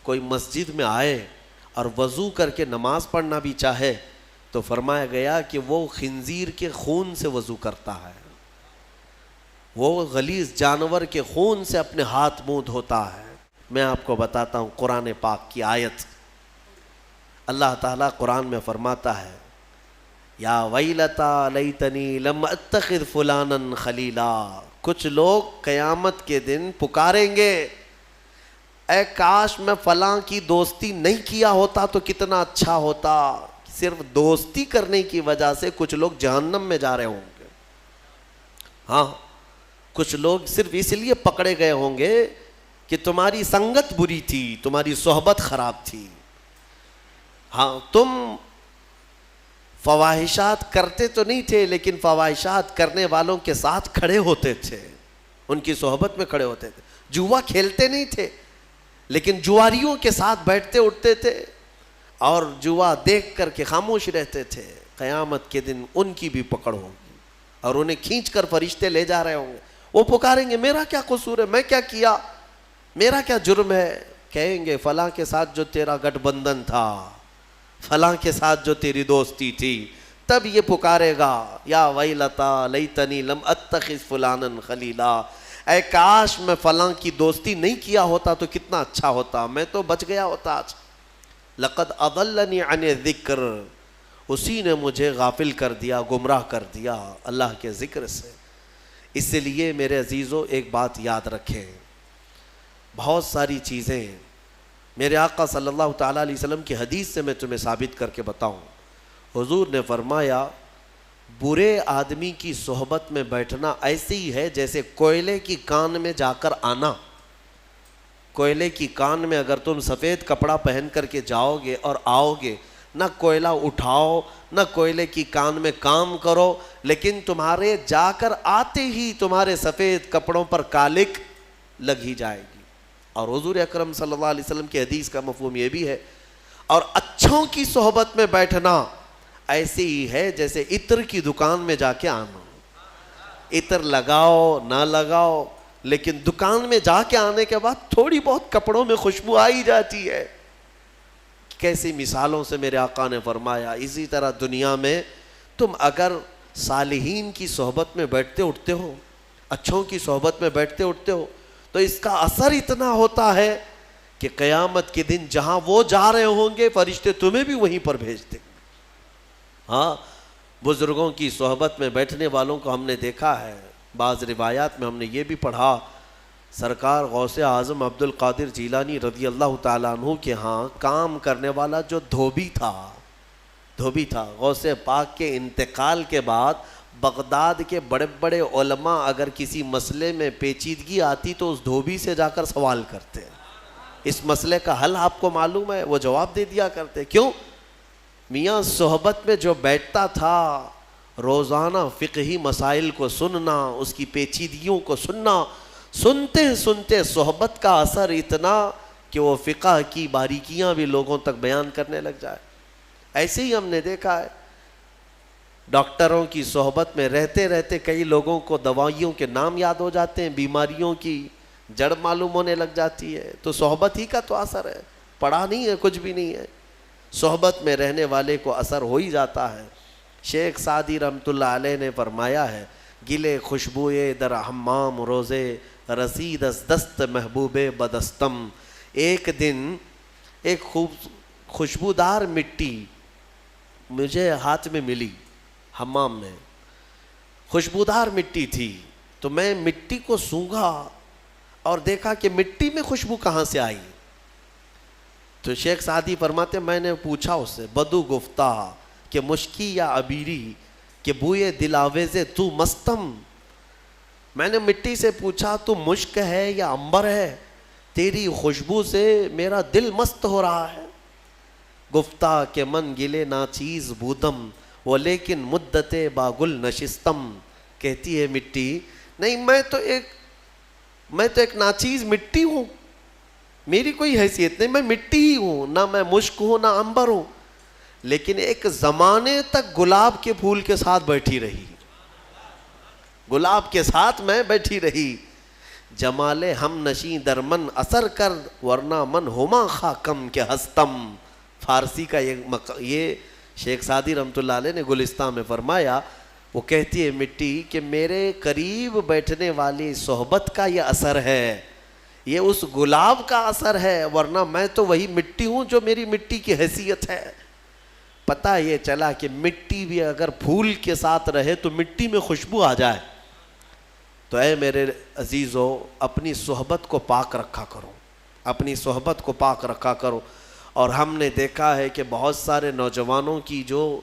کوئی مسجد میں آئے اور وضو کر کے نماز پڑھنا بھی چاہے تو فرمایا گیا کہ وہ خنزیر کے خون سے وضو کرتا ہے، وہ غلیظ جانور کے خون سے اپنے ہاتھ منہ دھوتا ہے۔ میں آپ کو بتاتا ہوں قرآن پاک کی آیت، اللہ تعالیٰ قرآن میں فرماتا ہے یا ویلتا لیتنی لم اتخذ فلانا خلیلا۔ کچھ لوگ قیامت کے دن پکاریں گے اے کاش میں فلاں کی دوستی نہیں کیا ہوتا تو کتنا اچھا ہوتا۔ صرف دوستی کرنے کی وجہ سے کچھ لوگ جہنم میں جا رہے ہوں گے۔ ہاں، کچھ لوگ صرف اس لیے پکڑے گئے ہوں گے کہ تمہاری سنگت بری تھی، تمہاری صحبت خراب تھی۔ ہاں، تم فواہشات کرتے تو نہیں تھے لیکن فواہشات کرنے والوں کے ساتھ کھڑے ہوتے تھے، ان کی صحبت میں کھڑے ہوتے تھے۔ جوا کھیلتے نہیں تھے لیکن جواریوں کے ساتھ بیٹھتے اٹھتے تھے اور جوا دیکھ کر کے خاموش رہتے تھے۔ قیامت کے دن ان کی بھی پکڑ ہوگی اور انہیں کھینچ کر فرشتے لے جا رہے ہوں گے۔ وہ پکاریں گے میرا کیا قصور ہے، میں کیا کیا، میرا کیا جرم ہے؟ کہیں گے فلاں کے ساتھ جو تیرا گٹھ بندھن تھا، فلاں کے ساتھ جو تیری دوستی تھی۔ تب یہ پکارے گا یا ویلتا لیتنی لم اتخذ فلانا خلیلا، اے کاش میں فلاں کی دوستی نہیں کیا ہوتا تو کتنا اچھا ہوتا، میں تو بچ گیا ہوتا آج۔ لقد اضلنی عن الذکر، اسی نے مجھے غافل کر دیا، گمراہ کر دیا اللہ کے ذکر سے۔ اس لیے میرے عزیزو ایک بات یاد رکھیں، بہت ساری چیزیں میرے آقا صلی اللہ تعالیٰ علیہ وسلم کی حدیث سے میں تمہیں ثابت کر کے بتاؤں۔ حضور نے فرمایا برے آدمی کی صحبت میں بیٹھنا ایسے ہی ہے جیسے کوئلے کی کان میں جا کر آنا۔ کوئلے کی کان میں اگر تم سفید کپڑا پہن کر کے جاؤ گے اور آؤ گے، نہ کوئلہ اٹھاؤ نہ کوئلے کی کان میں کام کرو، لیکن تمہارے جا کر آتے ہی تمہارے سفید کپڑوں پر کالک لگ ہی جائے گی۔ اور حضور اکرم صلی اللہ علیہ وسلم کی حدیث کا مفہوم یہ بھی ہے۔ اور اچھوں کی صحبت میں بیٹھنا ایسے ہی ہے جیسے عطر کی دکان میں جا کے آنا۔ عطر لگاؤ نہ لگاؤ لیکن دکان میں جا کے آنے کے بعد تھوڑی بہت کپڑوں میں خوشبو آئی جاتی ہے۔ کیسی مثالوں سے میرے آقا نے فرمایا۔ اسی طرح دنیا میں تم اگر صالحین کی صحبت میں بیٹھتے اٹھتے ہو، اچھوں کی صحبت میں بیٹھتے اٹھتے ہو، تو اس کا اثر اتنا ہوتا ہے کہ قیامت کے دن جہاں وہ جا رہے ہوں گے فرشتے تمہیں بھی وہیں پر بھیج دیں گے۔ ہاں، بزرگوں کی صحبت میں بیٹھنے والوں کو ہم نے دیکھا ہے۔ بعض روایات میں ہم نے یہ بھی پڑھا، سرکار غوث اعظم عبد القادر جیلانی رضی اللہ تعالیٰ عنہ کے ہاں کام کرنے والا جو دھوبی تھا، غوث پاک کے انتقال کے بعد بغداد کے بڑے بڑے علماء اگر کسی مسئلے میں پیچیدگی آتی تو اس دھوبی سے جا کر سوال کرتے، اس مسئلے کا حل آپ کو معلوم ہے؟ وہ جواب دے دیا کرتے۔ کیوں؟ میاں صحبت میں جو بیٹھتا تھا، روزانہ فقہی مسائل کو سننا، اس کی پیچیدگیوں کو سننا، سنتے سنتے صحبت کا اثر اتنا کہ وہ فقہ کی باریکیاں بھی لوگوں تک بیان کرنے لگ جائے۔ ایسے ہی ہم نے دیکھا ہے ڈاکٹروں کی صحبت میں رہتے رہتے کئی لوگوں کو دوائیوں کے نام یاد ہو جاتے ہیں، بیماریوں کی جڑ معلوم ہونے لگ جاتی ہے۔ تو صحبت ہی کا تو اثر ہے، پڑھا نہیں ہے، کچھ بھی نہیں ہے، صحبت میں رہنے والے کو اثر ہو ہی جاتا ہے۔ شیخ سعدی رحمۃ اللہ علیہ نے فرمایا ہے، گلے خوشبوئے در حمام روزے رسید از دست محبوب بدستم۔ ایک دن ایک خوشبودار مٹی مجھے ہاتھ میں ملی، حمام میں خوشبودار مٹی تھی، تو میں مٹی کو سونگھا اور دیکھا کہ مٹی میں خوشبو کہاں سے آئی۔ تو شیخ سعدی فرماتے میں نے پوچھا اس سے، بدو گفتہ کہ مشکی یا عبیری کہ بوئے دلاویز تو مستم، میں نے مٹی سے پوچھا تو مشک ہے یا عنبر ہے، تیری خوشبو سے میرا دل مست ہو رہا ہے۔ گفتہ کہ من گلے ناچیز بودم وہ لیکن مدت باگل نشستم، کہتی ہے مٹی نہیں میں تو ایک ناچیز مٹی ہوں، میری کوئی حیثیت نہیں، میں مٹی ہی ہوں، نہ میں مشک ہوں نہ عنبر ہوں، لیکن ایک زمانے تک گلاب کے پھول کے ساتھ بیٹھی رہی، گلاب کے ساتھ میں بیٹھی رہی۔ جمال ہم نشیں در من اثر کر ورنہ من ہما خاکم کے ہستم. فارسی کا یہ شیخ سعدی رحمۃ اللہ علیہ نے گلستان میں فرمایا. وہ کہتی ہے مٹی کہ میرے قریب بیٹھنے والی صحبت کا یہ اثر ہے, یہ اس گلاب کا اثر ہے, ورنہ میں تو وہی مٹی ہوں جو میری مٹی کی حیثیت ہے. پتہ یہ چلا کہ مٹی بھی اگر پھول کے ساتھ رہے تو مٹی میں خوشبو آ جائے. تو اے میرے عزیزو, اپنی صحبت کو پاک رکھا کرو, اپنی صحبت کو پاک رکھا کرو. اور ہم نے دیکھا ہے کہ بہت سارے نوجوانوں کی جو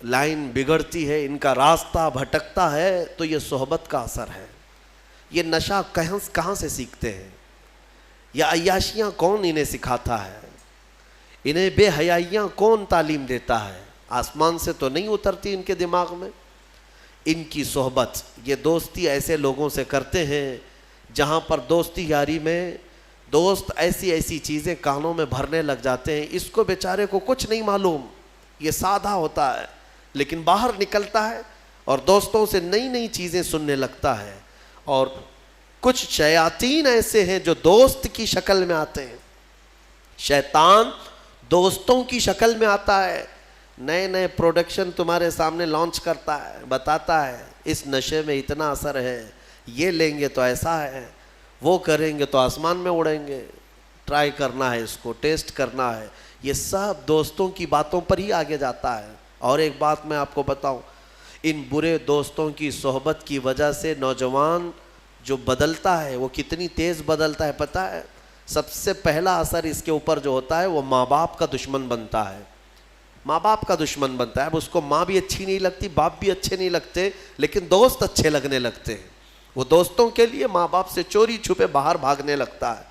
لائن بگڑتی ہے, ان کا راستہ بھٹکتا ہے, تو یہ صحبت کا اثر ہے. یہ نشہ کہاں سے سیکھتے ہیں؟ یہ عیاشیاں کون انہیں سکھاتا ہے؟ انہیں بے حیائیاں کون تعلیم دیتا ہے؟ آسمان سے تو نہیں اترتی ان کے دماغ میں. ان کی صحبت, یہ دوستی ایسے لوگوں سے کرتے ہیں جہاں پر دوستی یاری میں دوست ایسی چیزیں کانوں میں بھرنے لگ جاتے ہیں. اس کو بیچارے کو کچھ نہیں معلوم, یہ سادہ ہوتا ہے, لیکن باہر نکلتا ہے اور دوستوں سے نئی چیزیں سننے لگتا ہے. اور کچھ شیاطین ایسے ہیں جو دوست کی شکل میں آتے ہیں. شیطان دوستوں کی شکل میں آتا ہے, نئے پروڈکشن تمہارے سامنے لانچ کرتا ہے, بتاتا ہے اس نشے میں اتنا اثر ہے, یہ لیں گے تو ایسا ہے, وہ کریں گے تو آسمان میں اڑیں گے, ٹرائی کرنا ہے, اس کو ٹیسٹ کرنا ہے. یہ سب دوستوں کی باتوں پر ہی آگے جاتا ہے. اور ایک بات میں آپ کو بتاؤں, ان برے دوستوں کی صحبت کی وجہ سے نوجوان جو بدلتا ہے وہ کتنی تیز بدلتا ہے پتہ ہے؟ سب سے پہلا اثر اس کے اوپر جو ہوتا ہے وہ ماں باپ کا دشمن بنتا ہے. ماں باپ کا دشمن بنتا ہے. اب اس کو ماں بھی اچھی نہیں لگتی, باپ بھی اچھے نہیں لگتے, لیکن دوست اچھے لگنے لگتے ہیں. وہ دوستوں کے لیے ماں باپ سے چوری چھپے باہر بھاگنے لگتا ہے.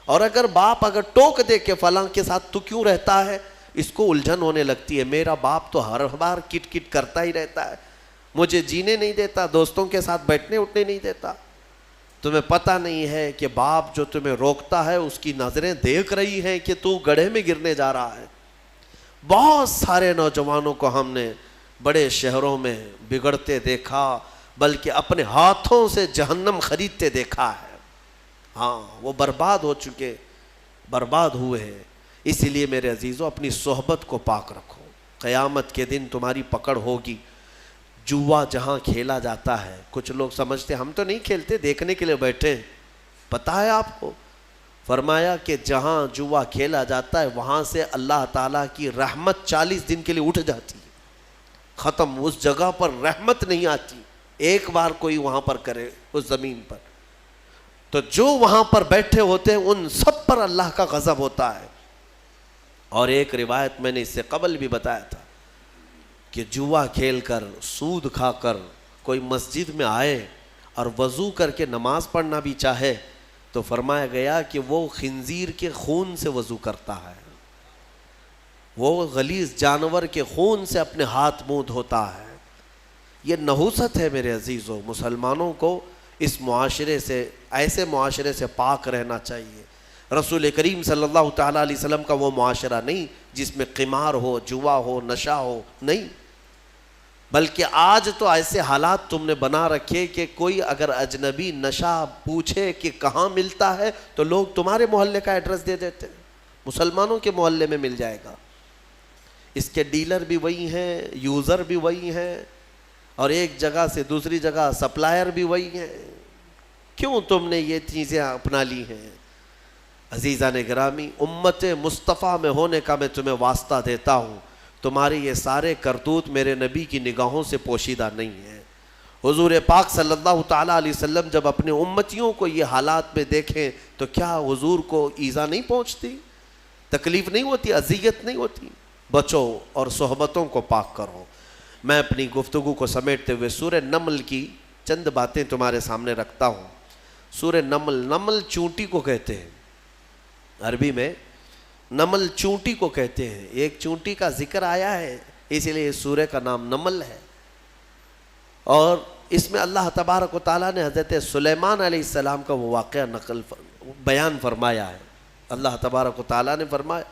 اور اگر باپ ٹوک دے کہ فلاں کے ساتھ تو کیوں رہتا ہے, اس کو الجھن ہونے لگتی ہے. میرا باپ تو ہر بار کٹ کٹ کرتا ہی رہتا ہے, مجھے جینے نہیں دیتا, دوستوں کے ساتھ بیٹھنے اٹھنے نہیں دیتا. تمہیں پتہ نہیں ہے کہ باپ جو تمہیں روکتا ہے اس کی نظریں دیکھ رہی ہیں کہ تو گڑھے میں گرنے جا رہا ہے. بہت سارے نوجوانوں کو ہم نے بڑے شہروں میں بگڑتے دیکھا, بلکہ اپنے ہاتھوں سے جہنم خریدتے دیکھا ہے. ہاں, وہ برباد ہو چکے, برباد ہوئے ہیں. اسی لیے میرے عزیزوں, اپنی صحبت کو پاک رکھو. قیامت کے دن تمہاری پکڑ ہوگی. جوا جہاں کھیلا جاتا ہے, کچھ لوگ سمجھتے ہم تو نہیں کھیلتے, دیکھنے کے لیے بیٹھے. پتہ ہے آپ کو, فرمایا کہ جہاں جوا کھیلا جاتا ہے وہاں سے اللہ تعالیٰ کی رحمت 40 دن کے لیے اٹھ جاتی ہے, ختم. اس جگہ پر رحمت نہیں آتی. ایک بار کوئی وہاں پر کرے اس زمین پر, تو جو وہاں پر بیٹھے ہوتے ہیں ان سب پر اللہ کا غضب ہوتا ہے. اور ایک روایت میں نے اس سے قبل بھی بتایا تھا کہ جوا کھیل کر, سود کھا کر کوئی مسجد میں آئے اور وضو کر کے نماز پڑھنا بھی چاہے تو فرمایا گیا کہ وہ خنزیر کے خون سے وضو کرتا ہے, وہ غلیظ جانور کے خون سے اپنے ہاتھ منہ دھوتا ہے. یہ نحوست ہے میرے عزیزو. مسلمانوں کو اس معاشرے سے, ایسے معاشرے سے پاک رہنا چاہیے. رسول کریم صلی اللہ تعالیٰ علیہ وسلم کا وہ معاشرہ نہیں جس میں قمار ہو, جوا ہو, نشہ ہو, نہیں. بلکہ آج تو ایسے حالات تم نے بنا رکھے کہ کوئی اگر اجنبی نشہ پوچھے کہ کہاں ملتا ہے تو لوگ تمہارے محلے کا ایڈریس دے دیتے ہیں, مسلمانوں کے محلے میں مل جائے گا. اس کے ڈیلر بھی وہی ہیں, یوزر بھی وہی ہیں, اور ایک جگہ سے دوسری جگہ سپلائر بھی وہی ہیں. کیوں تم نے یہ چیزیں اپنا لی ہیں؟ عزیزان گرامی, امت مصطفیٰ میں ہونے کا میں تمہیں واسطہ دیتا ہوں. تمہارے یہ سارے کرتوت میرے نبی کی نگاہوں سے پوشیدہ نہیں ہیں. حضور پاک صلی اللہ تعالیٰ علیہ وسلم جب اپنے امتیوں کو یہ حالات میں دیکھیں تو کیا حضور کو ایذا نہیں پہنچتی, تکلیف نہیں ہوتی, اذیت نہیں ہوتی؟ بچو اور صحبتوں کو پاک کرو. میں اپنی گفتگو کو سمیٹتے ہوئے سورہ نمل کی چند باتیں تمہارے سامنے رکھتا ہوں. سورہ نمل, نمل چونٹی کو کہتے ہیں, عربی میں نمل چونٹی کو کہتے ہیں. ایک چونٹی کا ذکر آیا ہے اسی لیے اس سورہ کا نام نمل ہے. اور اس میں اللہ تبارک و تعالیٰ نے حضرت سلیمان علیہ السلام کا وہ واقعہ بیان فرمایا ہے. اللہ تبارک و تعالیٰ نے فرمایا,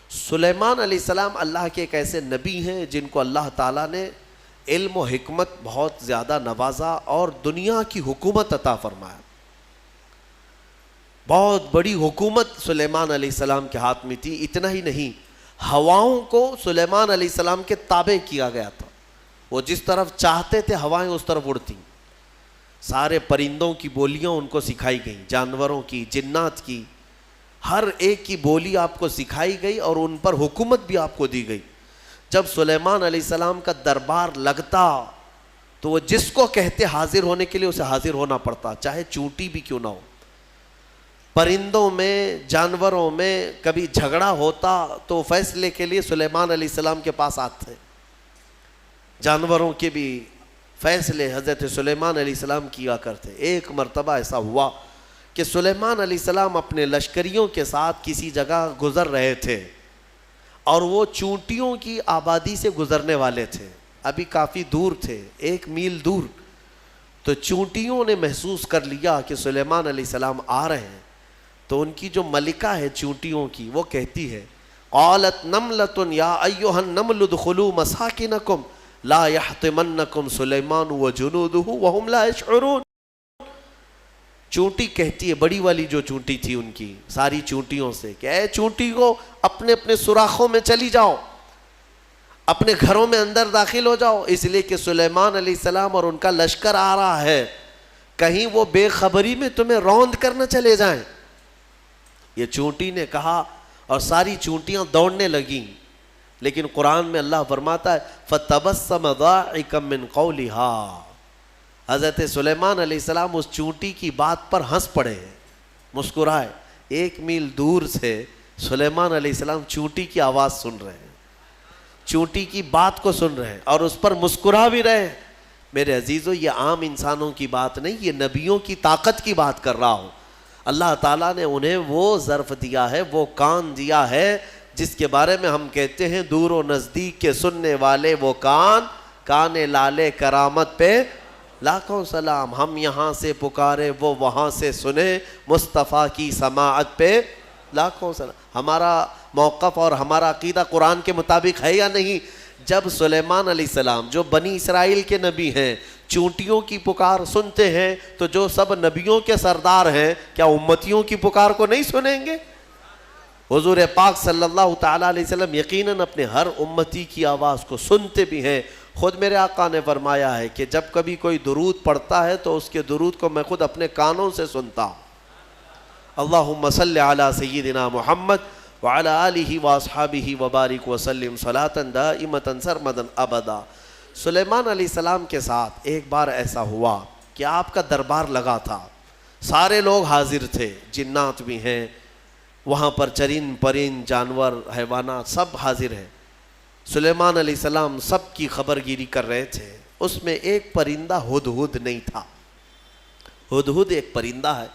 سلیمان علیہ السلام اللہ کے ایک ایسے نبی ہیں جن کو اللہ تعالیٰ نے علم و حکمت بہت زیادہ نوازا اور دنیا کی حکومت عطا فرمایا. بہت بڑی حکومت سلیمان علیہ السلام کے ہاتھ میں تھی. اتنا ہی نہیں، ہواؤں کو سلیمان علیہ السلام کے تابع کیا گیا تھا. وہ جس طرف چاہتے تھے ہوائیں اس طرف اڑتی. سارے پرندوں کی بولیاں ان کو سکھائی گئیں، جانوروں کی، جنات کی، ہر ایک کی بولی آپ کو سکھائی گئی اور ان پر حکومت بھی آپ کو دی گئی. جب سلیمان علیہ السلام کا دربار لگتا تو وہ جس کو کہتے حاضر ہونے کے لیے اسے حاضر ہونا پڑتا، چاہے چونٹی بھی کیوں نہ ہو. پرندوں میں، جانوروں میں کبھی جھگڑا ہوتا تو فیصلے کے لیے سلیمان علیہ السلام کے پاس آتے. جانوروں کے بھی فیصلے حضرت سلیمان علیہ السلام کیا کرتے. ایک مرتبہ ایسا ہوا کہ سلیمان علیہ السلام اپنے لشکریوں کے ساتھ کسی جگہ گزر رہے تھے اور وہ چونٹیوں کی آبادی سے گزرنے والے تھے. ابھی کافی دور تھے، 1 میل دور. تو چونٹیوں نے محسوس کر لیا کہ سلیمان علیہ السلام آ رہے ہیں. تو ان کی جو ملکہ ہے چونٹیوں کی، وہ کہتی ہے قالت نملۃ یا ایھا النمل ادخلوا مساکنکم لا یحطمنکم سلیمان وجنودہ وہم لا یشعرون. چونٹی کہتی ہے، بڑی والی جو چونٹی تھی ان کی ساری چونٹیوں سے، کہ اے چونٹی کو اپنے اپنے سوراخوں میں چلی جاؤ، اپنے گھروں میں اندر داخل ہو جاؤ، اس لیے کہ سلیمان علیہ السلام اور ان کا لشکر آ رہا ہے، کہیں وہ بے خبری میں تمہیں روند کر نہ چلے جائیں. یہ چونٹی نے کہا اور ساری چونٹیاں دوڑنے لگیں. لیکن قرآن میں اللہ فرماتا ہے فَتَبَسَّمَ ضَاحِكًا مِّن قَوْلِهَا. حضرت سلیمان علیہ السلام اس چونٹی کی بات پر ہنس پڑے، مسکرائے. 1 میل دور سے سلیمان علیہ السلام چونٹی کی آواز سن رہے ہیں، چونٹی کی بات کو سن رہے ہیں اور اس پر مسکرا بھی رہے ہیں. میرے عزیزو، یہ عام انسانوں کی بات نہیں، یہ نبیوں کی طاقت کی بات کر رہا ہوں. اللہ تعالیٰ نے انہیں وہ ظرف دیا ہے، وہ کان دیا ہے جس کے بارے میں ہم کہتے ہیں دور و نزدیک کے سننے والے وہ کان لالے کرامت پہ لاکھوں سلام. ہم یہاں سے پکارے وہ وہاں سے سنے، مصطفیٰ کی سماعت پہ لاکھوں سلام. ہمارا موقف اور ہمارا عقیدہ قرآن کے مطابق ہے یا نہیں؟ جب سلیمان علیہ السلام جو بنی اسرائیل کے نبی ہیں چونٹیوں کی پکار سنتے ہیں تو جو سب نبیوں کے سردار ہیں کیا امتیوں کی پکار کو نہیں سنیں گے؟ حضور پاک صلی اللہ تعالیٰ علیہ وسلم یقیناً اپنے ہر امتی کی آواز کو سنتے بھی ہیں. خود میرے آقا نے فرمایا ہے کہ جب کبھی کوئی درود پڑھتا ہے تو اس کے درود کو میں خود اپنے کانوں سے سنتا ہوں. اللہم صلی علی سیدنا محمد وعلی آلہ واصحابہ وبارک وسلم صلاۃ دائمۃ سرمدا ابدا. سلیمان علیہ السلام کے ساتھ ایک بار ایسا ہوا کہ آپ کا دربار لگا تھا، سارے لوگ حاضر تھے، جنات بھی ہیں وہاں پر، چرند پرند جانور حیوانات سب حاضر ہیں. سلیمان علیہ السلام سب کی خبر گیری کر رہے تھے. اس میں ایک پرندہ ہدہد نہیں تھا. ہدہد ایک پرندہ ہے،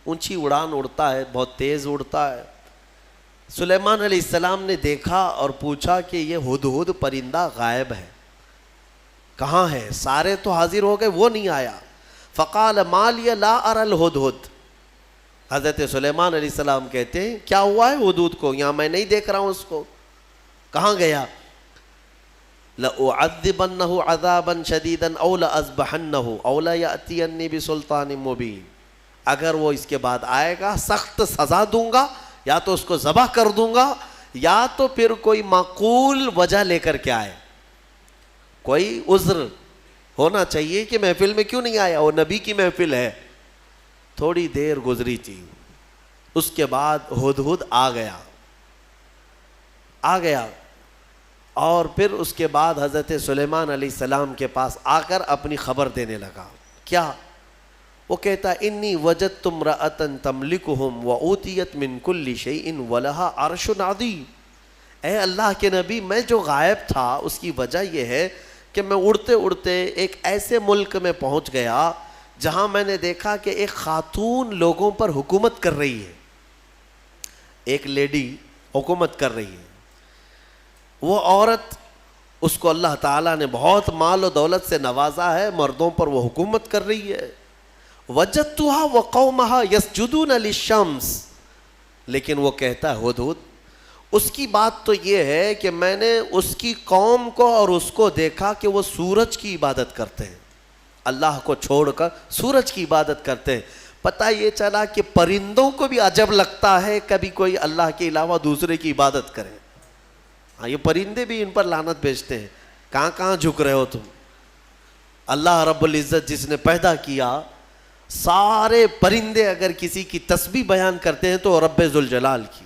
اونچی اڑان اڑتا ہے، بہت تیز اڑتا ہے. سلیمان علیہ السلام نے دیکھا اور پوچھا کہ یہ ہدہد پرندہ غائب ہے، کہاں ہے؟ سارے تو حاضر ہو گئے، وہ نہیں آیا. فقال ما لی لا اری الہدہد. حضرت سلیمان علیہ السلام کہتے ہیں کیا ہوا ہے ہدہد کو؟ یہاں میں نہیں دیکھ رہا ہوں اس کو، کہاں گیا؟ لأعذبنہ عذابا شدیدا او لأذبحنہ او لیأتینی بسلطان مبین. اگر وہ اس کے بعد آئے گا سخت سزا دوں گا، یا تو اس کو ذبح کر دوں گا، یا تو پھر کوئی معقول وجہ لے کر کے آئے، کوئی عذر ہونا چاہیے کہ محفل میں کیوں نہیں آیا، وہ نبی کی محفل ہے. تھوڑی دیر گزری تھی، اس کے بعد ہدہد آ گیا اور پھر اس کے بعد حضرت سلیمان علیہ السلام کے پاس آ کر اپنی خبر دینے لگا. کیا؟ وہ کہتا انی وجدت امرأۃ تملکہم وأوتیت من کل شیء ولہا عرش عظیم. اے اللہ کے نبی، میں جو غائب تھا اس کی وجہ یہ ہے کہ میں اڑتے اڑتے ایک ایسے ملک میں پہنچ گیا جہاں میں نے دیکھا کہ ایک خاتون لوگوں پر حکومت کر رہی ہے، ایک لیڈی حکومت کر رہی ہے. وہ عورت، اس کو اللہ تعالیٰ نے بہت مال و دولت سے نوازا ہے، مردوں پر وہ حکومت کر رہی ہے. وجدتها وقومها يسجدون للشمس. لیکن وہ کہتا ہے ہدہد، اس کی بات تو یہ ہے کہ میں نے اس کی قوم کو اور اس کو دیکھا کہ وہ سورج کی عبادت کرتے ہیں، اللہ کو چھوڑ کر سورج کی عبادت کرتے ہیں. پتہ یہ چلا کہ پرندوں کو بھی عجب لگتا ہے کبھی کوئی اللہ کے علاوہ دوسرے کی عبادت کرے. ہاں یہ پرندے بھی ان پر لعنت بھیجتے ہیں, کہاں کہاں جھک رہے ہو تم. اللہ رب العزت جس نے پیدا کیا, سارے پرندے اگر کسی کی تسبیح بیان کرتے ہیں تو رب ذوالجلال کی.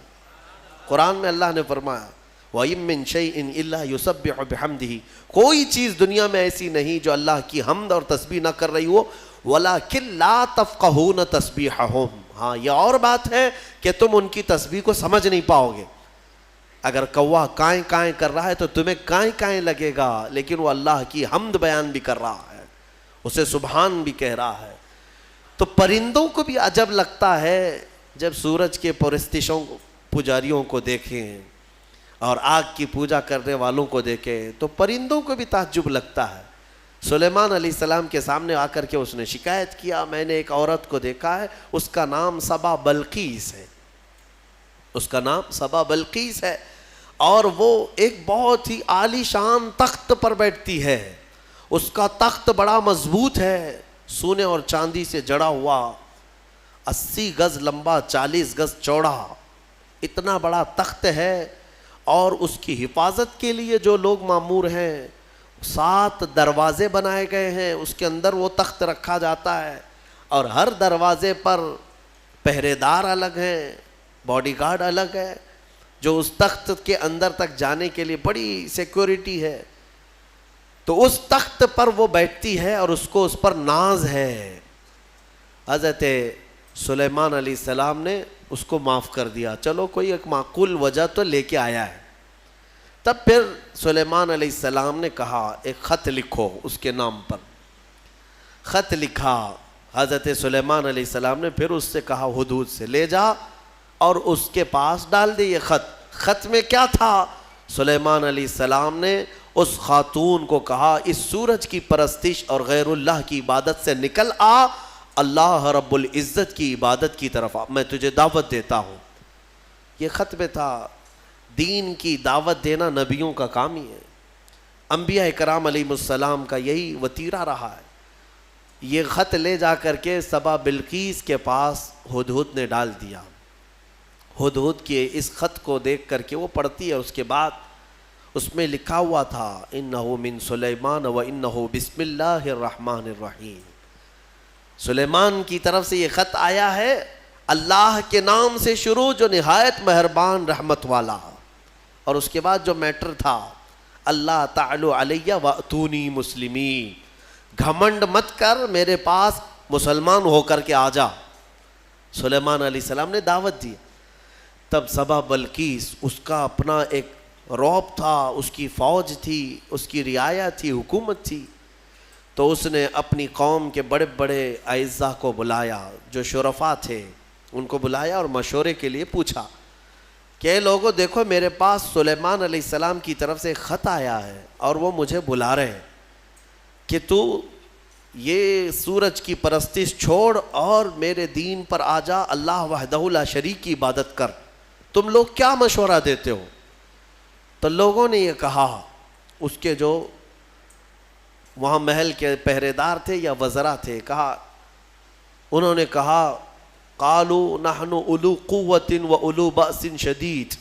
قرآن میں اللہ نے فرمایا وَإِن مِّن شَيْءٍ إِلَّا يُسَبِّحُ بِحَمْدِهِ, کوئی چیز دنیا میں ایسی نہیں جو اللہ کی حمد اور تسبیح نہ کر رہی ہو. وَلَكِن لَا تَفْقَهُونَ تَسْبِيحَهُمْ, ہاں یہ اور بات ہے کہ تم ان کی تسبیح کو سمجھ نہیں پاؤ گے. اگر کوا کائیں کائیں کر رہا ہے تو تمہیں کائیں کائیں لگے گا, لیکن وہ اللہ کی حمد بیان بھی کر رہا ہے, اسے سبحان بھی کہہ رہا ہے. تو پرندوں کو بھی عجب لگتا ہے جب سورج کے پرستشوں پجاریوں کو دیکھیں اور آگ کی پوجا کرنے والوں کو دیکھیں تو پرندوں کو بھی تعجب لگتا ہے. سلیمان علیہ السلام کے سامنے آ کر کے اس نے شکایت کیا, میں نے ایک عورت کو دیکھا ہے, اس کا نام سبا بلقیس ہے, اس کا نام سبا بلقیس ہے, اور وہ ایک بہت ہی عالی شان تخت پر بیٹھتی ہے. اس کا تخت بڑا مضبوط ہے, سونے اور چاندی سے جڑا ہوا, 80 گز لمبا 40 گز چوڑا, اتنا بڑا تخت ہے. اور اس کی حفاظت کے لیے جو لوگ مامور ہیں 7 دروازے بنائے گئے ہیں, اس کے اندر وہ تخت رکھا جاتا ہے, اور ہر دروازے پر پہرے دار الگ ہیں, باڈی گارڈ الگ ہے, جو اس تخت کے اندر تک جانے کے لیے بڑی سیکیورٹی ہے. تو اس تخت پر وہ بیٹھتی ہے اور اس کو اس پر ناز ہے. حضرت سلیمان علیہ السلام نے اس کو معاف کر دیا, چلو کوئی ایک معقول وجہ تو لے کے آیا ہے. تب پھر سلیمان علیہ السلام نے کہا ایک خط لکھو اس کے نام پر. خط لکھا. حضرت سلیمان علیہ السلام نے پھر اس سے کہا ہدہد سے لے جا اور اس کے پاس ڈال دے یہ خط. خط میں کیا تھا؟ سلیمان علیہ السلام نے اس خاتون کو کہا اس سورج کی پرستش اور غیر اللہ کی عبادت سے نکل آ, اللہ رب العزت کی عبادت کی طرف آ, میں تجھے دعوت دیتا ہوں. یہ خط میں تھا. دین کی دعوت دینا نبیوں کا کام ہی ہے. انبیاء کرام علیہ السلام کا یہی وتیرہ رہا ہے. یہ خط لے جا کر کے سبا بلقیس کے پاس ہدہد نے ڈال دیا. ہدہد کے اس خط کو دیکھ کر کے وہ پڑھتی ہے. اس کے بعد اس میں لکھا ہوا تھا انہو من سلیمان و انہو بسم اللہ الرحمن الرحیم. سلیمان کی طرف سے یہ خط آیا ہے اللہ کے نام سے شروع جو نہایت مہربان رحمت والا. اور اس کے بعد جو میٹر تھا اللہ تعالی علیہ واتونی مسلمین, گھمنڈ مت کر, میرے پاس مسلمان ہو کر کے آ جا. سلیمان علیہ السلام نے دعوت دی. تب سبا بلقیس اس کا اپنا ایک رعب تھا, اس کی فوج تھی, اس کی رعایا تھی, حکومت تھی. تو اس نے اپنی قوم کے بڑے بڑے اعزاء کو بلایا, جو شرفاء تھے ان کو بلایا اور مشورے کے لیے پوچھا کہ لوگوں دیکھو میرے پاس سلیمان علیہ السلام کی طرف سے خط آیا ہے اور وہ مجھے بلا رہے ہیں کہ تو یہ سورج کی پرستش چھوڑ اور میرے دین پر آ جا, اللہ وحدہ لا شریک کی عبادت کر. تم لوگ کیا مشورہ دیتے ہو؟ تو لوگوں نے یہ کہا, اس کے جو وہاں محل کے پہرے دار تھے یا وزراء تھے, انہوں نے کہا قالوا نحن اولو قوت و اولو بأس شدید,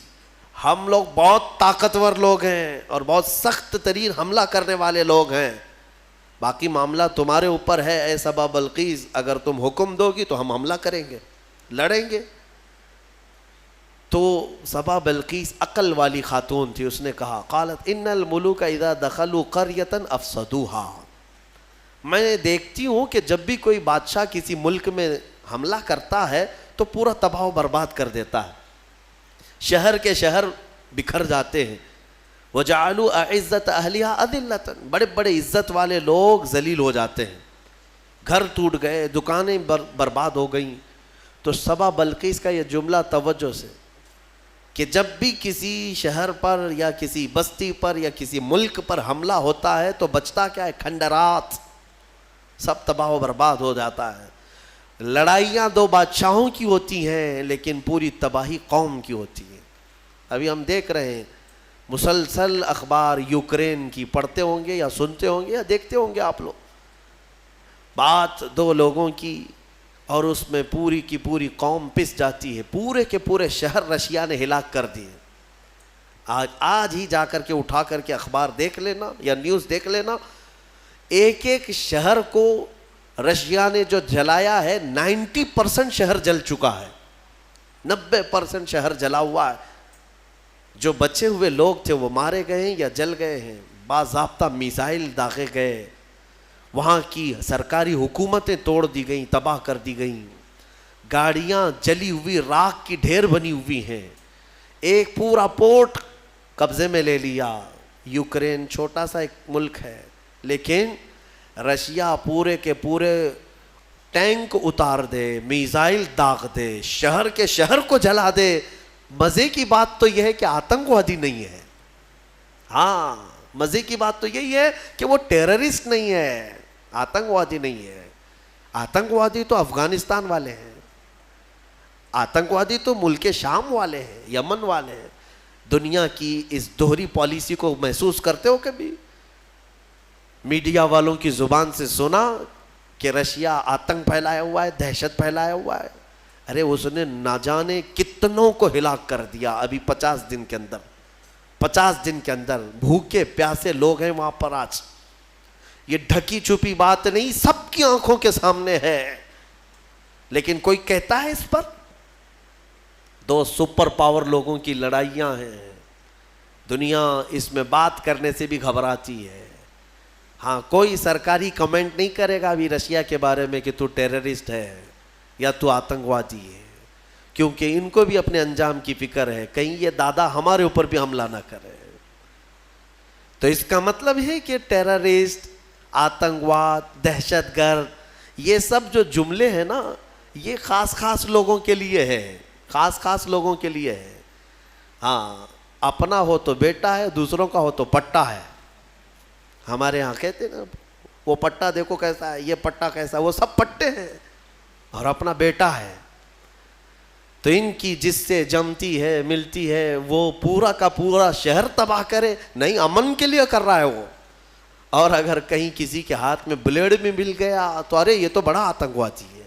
ہم لوگ بہت طاقتور لوگ ہیں اور بہت سخت ترین حملہ کرنے والے لوگ ہیں, باقی معاملہ تمہارے اوپر ہے اے سبا بلقیس, اگر تم حکم دو گی تو ہم حملہ کریں گے, لڑیں گے. تو سبا بلقیس عقل والی خاتون تھی, اس نے کہا قالت ان الملوک اذا دخلوا قریۃ افسدوها, میں دیکھتی ہوں کہ جب بھی کوئی بادشاہ کسی ملک میں حملہ کرتا ہے تو پورا تباہ و برباد کر دیتا ہے, شہر کے شہر بکھر جاتے ہیں. وجعلوا اعزت اہلها اذلۃ, بڑے بڑے عزت والے لوگ ذلیل ہو جاتے ہیں, گھر ٹوٹ گئے, دکانیں برباد ہو گئیں. تو سبا بلقیس کا یہ جملہ توجہ سے کہ جب بھی کسی شہر پر یا کسی بستی پر یا کسی ملک پر حملہ ہوتا ہے تو بچتا کیا ہے؟ کھنڈرات, سب تباہ و برباد ہو جاتا ہے. لڑائیاں دو بادشاہوں کی ہوتی ہیں لیکن پوری تباہی قوم کی ہوتی ہے. ابھی ہم دیکھ رہے ہیں مسلسل اخبار یوکرین کی پڑھتے ہوں گے یا سنتے ہوں گے یا دیکھتے ہوں گے آپ لوگ. بات دو لوگوں کی اور اس میں پوری کی پوری قوم پس جاتی ہے. پورے کے پورے شہر رشیا نے ہلاک کر دیے. آج ہی جا کر کے اٹھا کر کے اخبار دیکھ لینا یا نیوز دیکھ لینا, ایک ایک شہر کو رشیا نے جو جلایا ہے 90% شہر جل چکا ہے, 90% شہر جلا ہوا ہے. جو بچے ہوئے لوگ تھے وہ مارے گئے ہیں یا جل گئے ہیں. باضابطہ میزائل داغے گئے, وہاں کی سرکاری حکومتیں توڑ دی گئیں, تباہ کر دی گئیں, گاڑیاں جلی ہوئی راکھ کی ڈھیر بنی ہوئی ہیں, ایک پورا پورٹ قبضے میں لے لیا. یوکرین چھوٹا سا ایک ملک ہے, لیکن رشیا پورے کے پورے ٹینک اتار دے, میزائل داغ دے, شہر کے شہر کو جلا دے. مزے کی بات تو یہ ہے کہ آتنکوادی نہیں ہے. ہاں, مزے کی بات تو یہی ہے کہ وہ ٹیررسٹ نہیں ہے, آتنکوادی نہیں ہے. آتنکوادی تو افغانستان والے ہیں, آتنکوادی تو ملک شام والے ہیں, یمن والے ہیں. دنیا کی اس دوہری پالیسی کو محسوس کرتے ہو کبھی؟ میڈیا والوں کی زبان سے سنا کہ رشیا آتنک پھیلایا ہوا ہے, دہشت پھیلایا ہوا ہے. ارے اس نے نہ جانے کتنوں کو ہلاک کر دیا ابھی 50 دن کے اندر. 50 دن کے اندر بھوکے پیاسے لوگ ہیں وہاں پر. آج یہ ڈھکی چھپی بات نہیں, سب کی آنکھوں کے سامنے ہے, لیکن کوئی کہتا ہے اس پر؟ دو سپر پاور لوگوں کی لڑائیاں ہیں, دنیا اس میں بات کرنے سے بھی گھبراتی ہے. ہاں, کوئی سرکاری کمنٹ نہیں کرے گا ابھی رشیا کے بارے میں کہ تو ٹیررسٹ ہے یا تو آتنکوادی ہے, کیونکہ ان کو بھی اپنے انجام کی فکر ہے, کہیں یہ دادا ہمارے اوپر بھی حملہ نہ کرے. تو اس کا مطلب ہے کہ ٹیررسٹ, آتنکواد, دہشت گرد, یہ سب جو جملے ہیں نا, یہ خاص خاص لوگوں کے لیے ہے, خاص خاص لوگوں کے لیے ہے. ہاں, اپنا ہو تو بیٹا ہے, دوسروں کا ہو تو پٹا ہے. ہمارے یہاں کہتے ہیں نا, وہ پٹا دیکھو کیسا ہے, یہ پٹا کیسا ہے, وہ سب پٹے ہیں اور اپنا بیٹا ہے. تو ان کی جس سے جمتی ہے ملتی ہے وہ پورا کا پورا شہر تباہ کرے, نہیں امن کے لیے کر رہا ہے وہ. اور اگر کہیں کسی کے ہاتھ میں بلیڈ بھی مل گیا تو ارے یہ تو بڑا آتنکوادی ہے.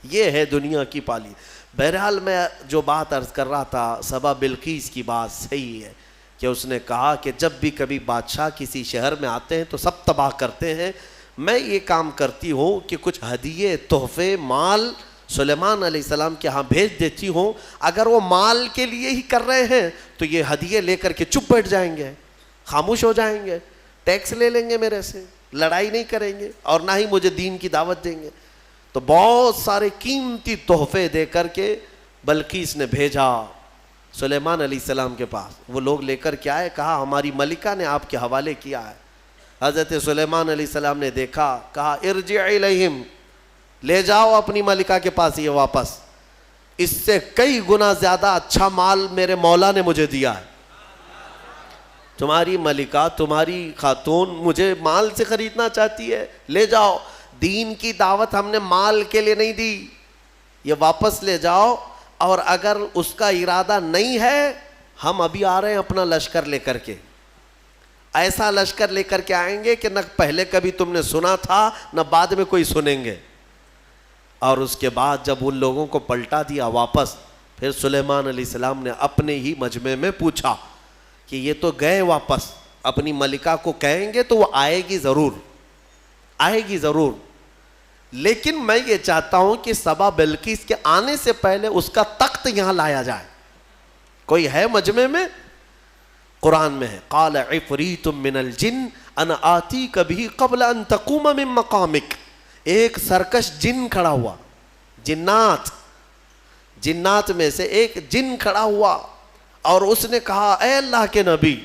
یہ ہے دنیا کی پالی. بہرحال میں جو بات عرض کر رہا تھا, سبا بلقیس کی بات صحیح ہے کہ اس نے کہا کہ جب بھی کبھی بادشاہ کسی شہر میں آتے ہیں تو سب تباہ کرتے ہیں. میں یہ کام کرتی ہوں کہ کچھ ہدیے, تحفے, مال سلیمان علیہ السلام کے ہاں بھیج دیتی ہوں. اگر وہ مال کے لیے ہی کر رہے ہیں تو یہ ہدیے لے کر کے چپ بیٹھ جائیں گے, خاموش ہو جائیں گے, ٹیکس لے لیں گے میرے سے, لڑائی نہیں کریں گے اور نہ ہی مجھے دین کی دعوت دیں گے. تو بہت سارے قیمتی تحفے دے کر کے بلقیس نے بھیجا سلیمان علیہ السلام کے پاس. وہ لوگ لے کر کے آئے, کہا ہماری ملکہ نے آپ کے حوالے کیا ہے. حضرت سلیمان علیہ السلام نے دیکھا, کہا ارجع الیہم, لے جاؤ اپنی ملکہ کے پاس یہ واپس, اس سے کئی گنا زیادہ اچھا مال میرے مولا نے مجھے دیا ہے. تمہاری ملکہ, تمہاری خاتون مجھے مال سے خریدنا چاہتی ہے, لے جاؤ. دین کی دعوت ہم نے مال کے لیے نہیں دی, یہ واپس لے جاؤ. اور اگر اس کا ارادہ نہیں ہے, ہم ابھی آ رہے ہیں اپنا لشکر لے کر کے, ایسا لشکر لے کر کے آئیں گے کہ نہ پہلے کبھی تم نے سنا تھا نہ بعد میں کوئی سنیں گے. اور اس کے بعد جب ان لوگوں کو پلٹا دیا واپس, پھر سلیمان علیہ السلام نے اپنے ہی مجمع میں پوچھا کہ یہ تو گئے واپس, اپنی ملکہ کو کہیں گے تو وہ آئے گی ضرور, آئے گی ضرور, لیکن میں یہ چاہتا ہوں کہ سبا بلقیس کے آنے سے پہلے اس کا تخت یہاں لایا جائے. کوئی ہے مجمع میں؟ قرآن میں ہے, قال عفریت من الجن انا آتیک بہ قبل ان تقوم من مقامک. ایک سرکش جن کھڑا ہوا, جنات میں سے ایک جن کھڑا ہوا اور اس نے کہا اے اللہ کے نبی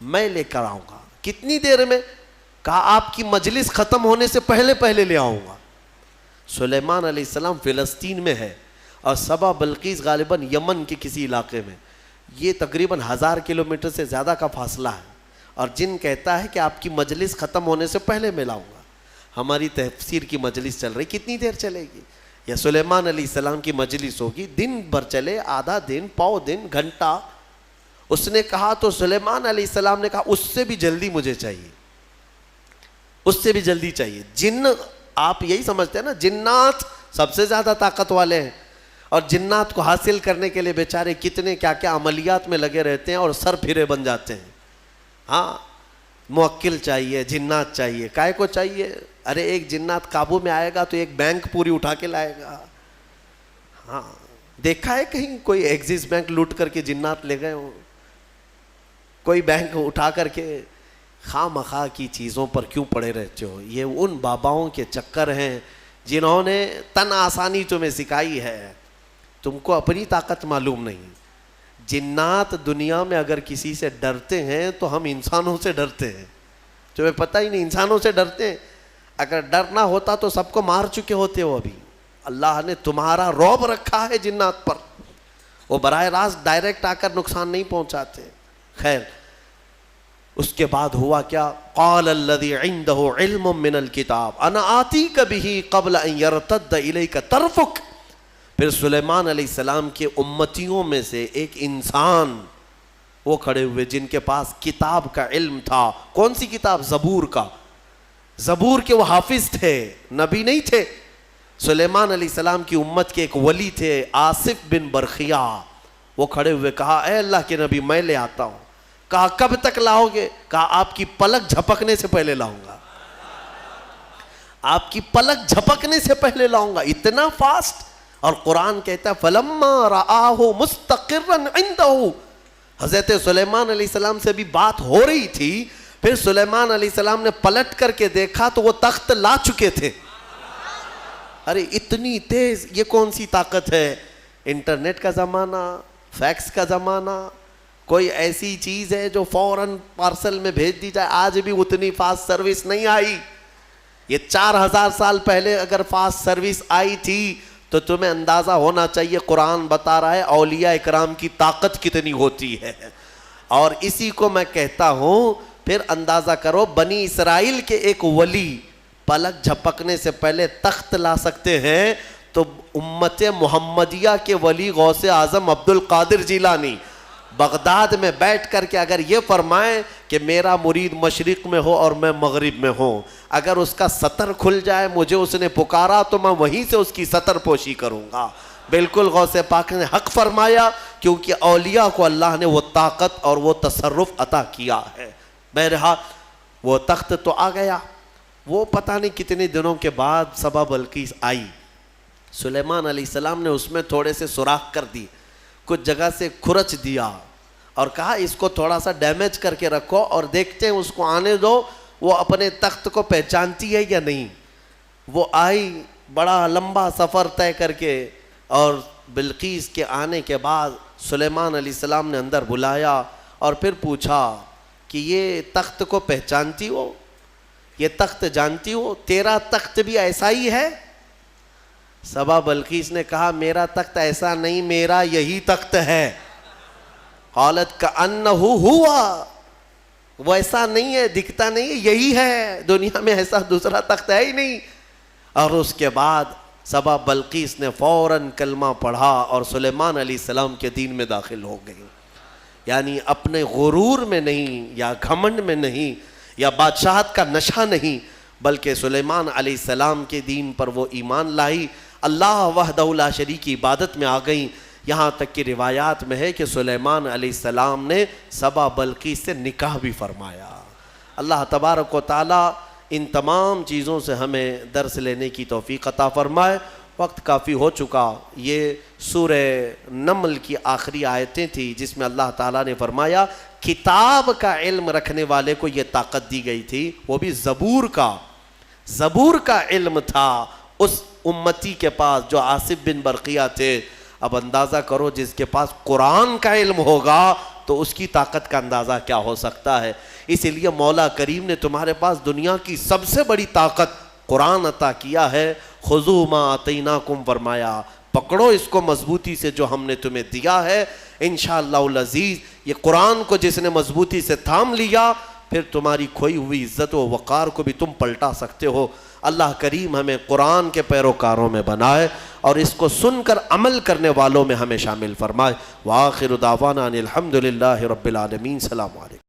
میں لے کر آؤں گا. کتنی دیر میں؟ کہا آپ کی مجلس ختم ہونے سے پہلے پہلے لے آؤں گا. سلیمان علیہ السلام فلسطین میں ہے اور سبا بلقیس غالباً یمن کے کسی علاقے میں. یہ تقریباً 1000 کلومیٹر سے زیادہ کا فاصلہ ہے, اور جن کہتا ہے کہ آپ کی مجلس ختم ہونے سے پہلے میں لاؤں گا. ہماری تفسیر کی مجلس چل رہی, کتنی دیر چلے گی؟ یا سلیمان علیہ السلام کی مجلس ہوگی, دن بھر چلے, آدھا دن, پاؤ دن, گھنٹہ. اس نے کہا تو سلیمان علیہ السلام نے کہا اس سے بھی جلدی مجھے چاہیے, اس سے بھی جلدی چاہیے. جن آپ یہی سمجھتے ہیں نا, جنات سب سے زیادہ طاقت والے ہیں، اور جنات کو حاصل کرنے کے لیے بیچارے کتنے کیا کیا عملیات میں لگے رہتے ہیں اور سر پھرے بن جاتے ہیں۔ ہاں، موکل چاہیے، جنات چاہیے، کائے کو چاہیے؟ ارے ایک جنات قابو میں آئے گا تو ایک بینک پوری اٹھا کے لائے گا۔ ہاں، دیکھا ہے کہیں کوئی ایکسس بینک لوٹ کر کے جنات لے گئے ہوں؟ کوئی بینک اٹھا کر کے خواہ مخواہ کی چیزوں پر کیوں پڑے رہتے ہو؟ یہ ان باباؤں کے چکر ہیں جنہوں نے تن آسانی تمہیں سکھائی ہے، تم کو اپنی طاقت معلوم نہیں۔ جنات دنیا میں اگر کسی سے ڈرتے ہیں تو ہم انسانوں سے ڈرتے ہیں، تمہیں پتہ ہی نہیں، انسانوں سے ڈرتے ہیں۔ اگر ڈر نہ ہوتا تو سب کو مار چکے ہوتے ہو ابھی۔ اللہ نے تمہارا رعب رکھا ہے جنات پر، وہ براہ راست ڈائریکٹ آ کر نقصان نہیں پہنچاتے۔ خیر، اس کے بعد ہوا کیا؟ قال الذی عنده علم من الکتاب انا آتیک بہ قبل ان یرتد الیک طرفک۔ پھر سلیمان علیہ السلام کے امتیوں میں سے ایک انسان وہ کھڑے ہوئے جن کے پاس کتاب کا علم تھا۔ کون سی کتاب؟ زبور کا۔ زبور کے وہ حافظ تھے، نبی نہیں تھے۔ سلیمان علیہ السلام کی امت کے ایک ولی تھے، آصف بن برخیا۔ وہ کھڑے ہوئے کہا اے اللہ کے نبی میں لے آتا ہوں۔ کہا کب تک لاؤ گے؟ کہا آپ کی پلک جھپکنے سے پہلے لاؤں گا، آپ کی پلک جھپکنے سے پہلے لاؤں گا۔ اتنا فاسٹ۔ اور قرآن کہتا ہے فَلَمَّا رَآهُ مُسْتَقِرًّا عِنْدَهُ۔ حضرت سلیمان علیہ السلام سے بھی بات ہو رہی تھی، پھر سلیمان علیہ السلام نے پلٹ کر کے دیکھا تو وہ تخت لا چکے تھے۔ ارے اتنی تیز، یہ کون سی طاقت ہے؟ انٹرنیٹ کا زمانہ، فیکس کا زمانہ، کوئی ایسی چیز ہے جو فوراً پارسل میں بھیج دی جائے؟ آج بھی اتنی فاسٹ سروس نہیں آئی۔ یہ 4000 سال پہلے اگر فاسٹ سروس آئی تھی تو تمہیں اندازہ ہونا چاہیے قرآن بتا رہا ہے اولیاء اکرام کی طاقت کتنی ہوتی ہے۔ اور اسی کو میں کہتا ہوں، پھر اندازہ کرو بنی اسرائیل کے ایک ولی پلک جھپکنے سے پہلے تخت لا سکتے ہیں، تو امت محمدیہ کے ولی غوث اعظم عبد القادر جیلانی بغداد میں بیٹھ کر کے اگر یہ فرمائیں کہ میرا مرید مشرق میں ہو اور میں مغرب میں ہوں، اگر اس کا سطر کھل جائے، مجھے اس نے پکارا تو میں وہیں سے اس کی سطر پوشی کروں گا۔ بالکل غوث پاک نے حق فرمایا، کیونکہ اولیاء کو اللہ نے وہ طاقت اور وہ تصرف عطا کیا ہے۔ بہرحال وہ تخت تو آ گیا۔ وہ پتہ نہیں کتنے دنوں کے بعد سبا بلقیس آئی، سلیمان علیہ السلام نے اس میں تھوڑے سے سوراخ کر دی، کچھ جگہ سے کھرچ دیا اور کہا اس کو تھوڑا سا ڈیمیج کر کے رکھو اور دیکھتے ہیں اس کو آنے دو وہ اپنے تخت کو پہچانتی ہے یا نہیں۔ وہ آئی، بڑا لمبا سفر طے کر کے، اور بلقیس کے آنے کے بعد سلیمان علیہ السلام نے اندر بلایا اور پھر پوچھا کہ یہ تخت کو پہچانتی ہو؟ یہ تخت جانتی ہو؟ تیرا تخت بھی ایسا ہی ہے؟ سبا بلقیس نے کہا میرا تخت ایسا نہیں، میرا یہی تخت ہے۔ قالت کأنہ ہوا، وہ ایسا نہیں ہے، دکھتا نہیں ہے، یہی ہے، دنیا میں ایسا دوسرا تخت ہے ہی نہیں۔ اور اس کے بعد سبا بلقیس نے فوراً کلمہ پڑھا اور سلیمان علیہ السلام کے دین میں داخل ہو گئی۔ یعنی اپنے غرور میں نہیں، یا گھمنڈ میں نہیں، یا بادشاہت کا نشہ نہیں، بلکہ سلیمان علیہ السلام کے دین پر وہ ایمان لائی، اللہ وحدہ لا شریک کی عبادت میں آ گئیں۔ یہاں تک کہ روایات میں ہے کہ سلیمان علیہ السلام نے سبا بلقیس سے نکاح بھی فرمایا۔ اللہ تبارک و تعالیٰ ان تمام چیزوں سے ہمیں درس لینے کی توفیق عطا فرمائے۔ وقت کافی ہو چکا۔ یہ سورہ نمل کی آخری آیتیں تھیں جس میں اللہ تعالیٰ نے فرمایا کتاب کا علم رکھنے والے کو یہ طاقت دی گئی تھی، وہ بھی زبور کا علم تھا اس امتی کے پاس جو آصف بن برقیہ تھے۔ اب اندازہ کرو جس کے پاس قرآن کا علم ہوگا تو اس کی طاقت کا اندازہ کیا ہو سکتا ہے۔ اسی لیے مولا کریم نے تمہارے پاس دنیا کی سب سے بڑی طاقت قرآن عطا کیا ہے۔ خذوا ما آتیناکم، فرمایا پکڑو اس کو مضبوطی سے جو ہم نے تمہیں دیا ہے۔ انشاءاللہ العزیز یہ قرآن کو جس نے مضبوطی سے تھام لیا، پھر تمہاری کھوئی ہوئی عزت و وقار کو بھی تم پلٹا سکتے ہو۔ اللہ کریم ہمیں قرآن کے پیروکاروں میں بنائے اور اس کو سن کر عمل کرنے والوں میں ہمیں شامل فرمائے۔ وآخر دعوانا ان الحمدللہ رب العالمین۔ سلام علیکم۔